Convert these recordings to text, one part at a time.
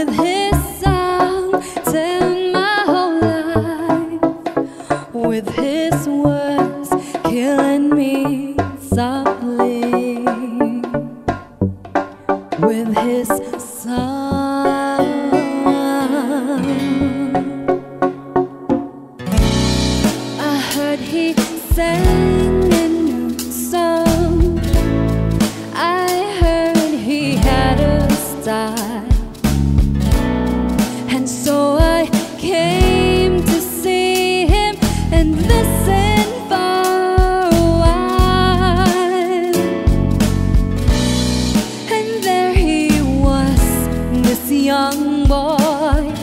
with his song, telling my whole life, with his words killing me softly, with his song. I heard he sang a new song. I heard he had a style, and so I came to see him and listen for a while. And there he was, this young boy,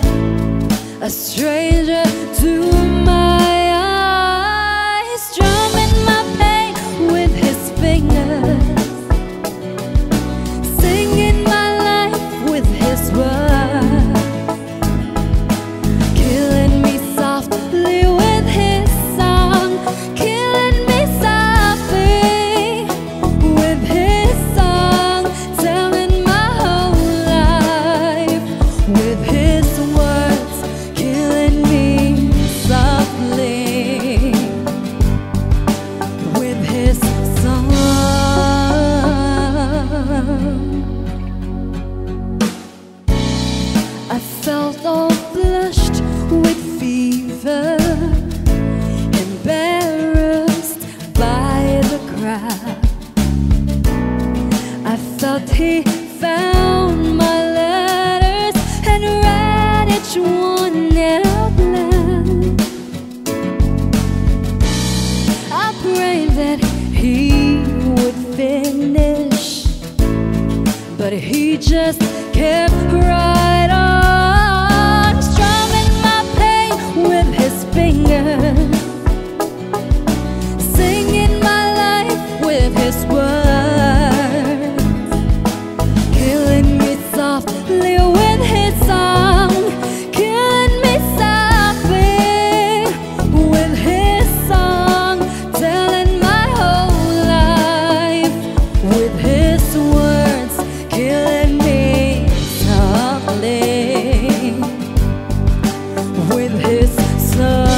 a stranger to my eyes, strumming my pain with his fingers, singing my life with his words, killing me softly with his song, killing me softly with his song, telling my whole life with his words, killing me softly with his song. I felt all flushed with fever, embarrassed by the crowd. I felt he found my letters and read each one out loud. I prayed that he would finish, but he just kept right on, strumming my pain with his fingers, singing my life with his words, killing me softly with his song, killing me softly with his song, telling my whole life with his words, killing me softly with his song.